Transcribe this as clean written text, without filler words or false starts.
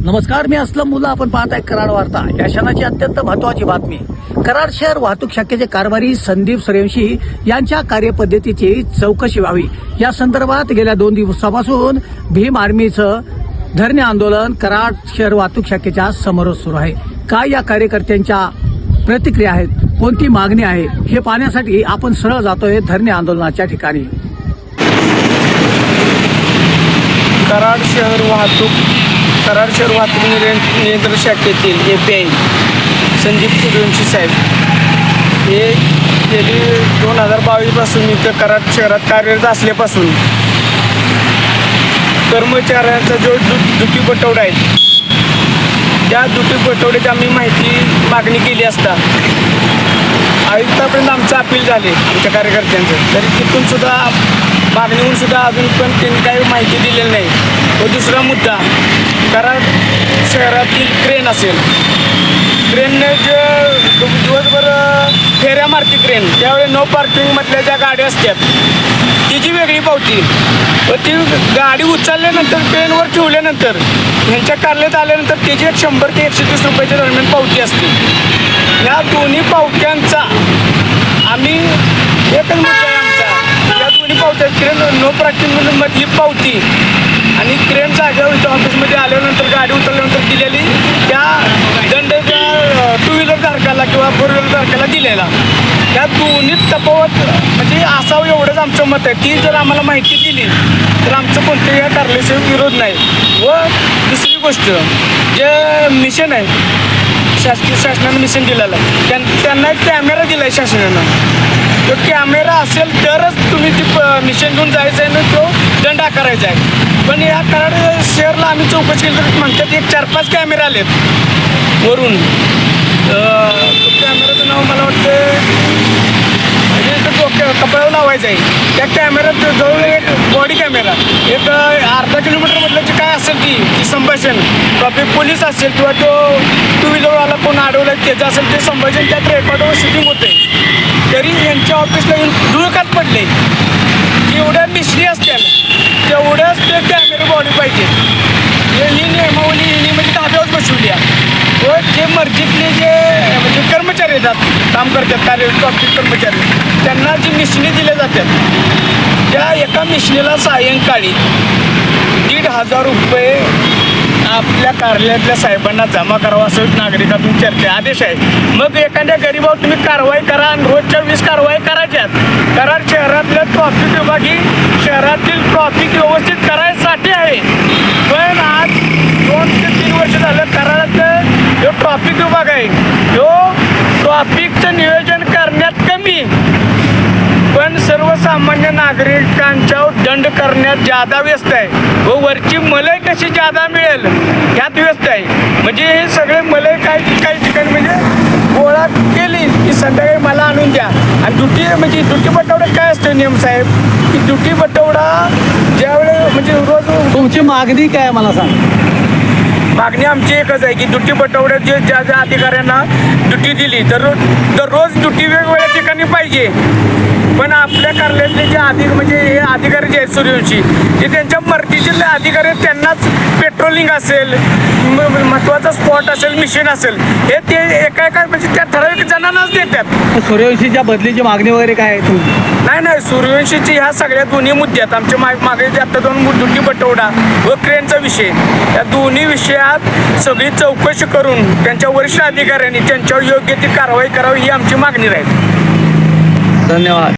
नमस्कार, मी असलम मुल्ला. आपण पाहताय कराड वार्ता. या क्षणाची अत्यंत महत्वाची बातमी. कराड शहर वाहतूक शाखेचे कारभारी संदीप सूर्यवंशी यांच्या कार्यपद्धतीची चौकशी व्हावी या संदर्भात गेल्या 2 दिवसापासून भीम आर्मीचं धरणे आंदोलन कराड शहर वाहतूक शाखेच्या समोर सुरू आहे. काय या कार्यकर्त्यांच्या प्रतिक्रिया आहेत, कोणती मागणी आहे, हे पाहण्यासाठी आपण सरळ जातोय धरणे आंदोलनाच्या ठिकाणी. कराड शहर वाहतूक नियंत्रण शाखेतील API संदीप सूर्यवंशी साहेब हे गेली 2022 इथं कराड शहरात कार्यरत असल्यापासून कर्मचाऱ्यांचा जो ड्युटी बटवडा आहे त्या ड्युटी बटवड्याची आम्ही मागणी केली असता आयुक्तापर्यंत आमचं अपील झाले आमच्या कार्यकर्त्यांचं, तरी तिथून सुद्धा मागणीहून सुद्धा अजून पण त्यांनी काही माहिती दिलेली नाही. व दुसरा मुद्दा, कराड शहरातील क्रेन असेल, क्रेनने जे दिवसभर फेऱ्या मारती क्रेन, त्यावेळी नो पार्किंगमधल्या ज्या गाड्या असतात तिची वेगळी पावती व ती गाडी उचलल्यानंतर क्रेनवर ठेवल्यानंतर ह्यांच्या कार्यालयात आल्यानंतर त्याची 100 ते 130 रुपयाच्या दरम्यान पावती असते. ह्या दोन्ही पावत्यांचा आम्ही एकच मुद्दा आहे आमचा, या दोन्ही पावत्या क्रेन नो पार्किंगमधली पावती आणि क्रेन जागेवर इथं ऑफिसमध्ये आल्यानंतर गाडी उतरल्यानंतर दिलेली त्या दंड त्या 2 व्हीलर धारकाला किंवा 4 व्हीलर धारकाला दिलेला, त्या दोन्ही तफावत म्हणजे असावं एवढंच आमचं मत आहे. ती जर आम्हाला माहिती दिली तर आमचं कोणत्याही या कारल्याशिवाय विरोध नाही. व दुसरी गोष्ट, जे मिशन आहे शासनानं मिशन दिलेलं आहे, त्यांना एक कॅमेरा दिला आहे शासनानं. तो कॅमेरा असेल तरच तुम्ही ती मिशन घेऊन जायचं आहे ना, तो दंड आकारायचा आहे. पण या कराड शहरला आम्ही चौकशी केली तर म्हणतात एक 4-5 कॅमेरे आलेत वरून. तो कॅमेराचं नाव मला वाटतं म्हणजे कपड्यावर लावायचं आहे. त्या कॅमेऱ्यात जवळ एक बॉडी कॅमेरा एक अर्धा किलोमीटरमधलं जे काय असेल ती संभाषण, ट्रॅफिक पोलीस असेल किंवा तो 2 व्हीलरवाला कोण अडवला त्याचं असेल ते संभाषण त्यात रेकॉर्डवर शूटिंग होते. तरी यांच्या ऑफिसला येऊन धुळकात पडले. जेवढ्या मिशनी असतील तेवढ्याच ते कॅमेरे बॉडी पाहिजे. ही नियमावली हिनी म्हणजे ताब्यावर बसवली आहे. व जे मर्जीतले जे म्हणजे कर्मचारी येतात, काम करतात, ट्रॅफिक कर्मचारी, त्यांना जी मिशनी दिल्या जातात त्या एका मिशनीला सायंकाळी 1,500 रुपये आपल्या कार्यालयातल्या साहेबांना जमा करावा असं नागरिकातून चर्चा आदेश आहे. मग एखाद्या गरीबावर तुम्ही कारवाई करा आणि रोजच्या 20 कारवाई करायच्यात. कराड शहरातलं ट्रॉफिक विभाग ही शहरातील ट्रॉफिक व्यवस्थित करायसाठी आहे. पण आज 2 ते 3 वर्ष झालं कराडातलं जो ट्रॉफिक विभाग आहे तो ट्रॉफिकचं नियोजन करण्यात कमी, पण सर्वसामान्य नागरिकांच्यावर दंड करण्यात जादा व्यस्त आहे. व वरची मलई कशी जादा मिळेल ह्यात व्यस्त आहे. म्हणजे हे सगळे मलई काही ठिकाणी म्हणजे गोळा केली की संध्याकाळी मला आणून द्या. आणि ड्युटी बटवडा काय असतं नियम साहेब, की ड्युटी बटवडा ज्यावेळेस म्हणजे रोज तुमची मागणी काय मला सांग. मागणी आमची एकच आहे की ड्युटी बटवड्यात ज्या अधिकाऱ्यांना ड्युटी दिली तर दररोज ड्युटी वेगवेगळ्या ठिकाणी पाहिजे. पण आपल्या कार्यालयातले जे म्हणजे हे अधिकारी जे आहेत सूर्यवंशी, ते त्यांच्या मर्जीचे अधिकारी त्यांनाच पेट्रोलिंग असेल, महत्त्वाचा स्पॉट असेल, मिशन असेल, हे ते एका म्हणजे त्या ठराविक जणांनाच देतात. सूर्यवंशीच्या बदलीची मागणी वगैरे काय आहे तुमची? नाही, सूर्यवंशीची ह्या सगळ्या दोन्ही मुद्द्यात आमच्या मागे जे आता 2 ड्युटी बटवडा व क्रेनचा विषय, या दोन्ही विषयात सगळी चौकशी करून त्यांच्या वरिष्ठ अधिकाऱ्यांनी त्यांच्यावर योग्य ती कारवाई करावी ही आमची मागणी राहील. धन्यवाद.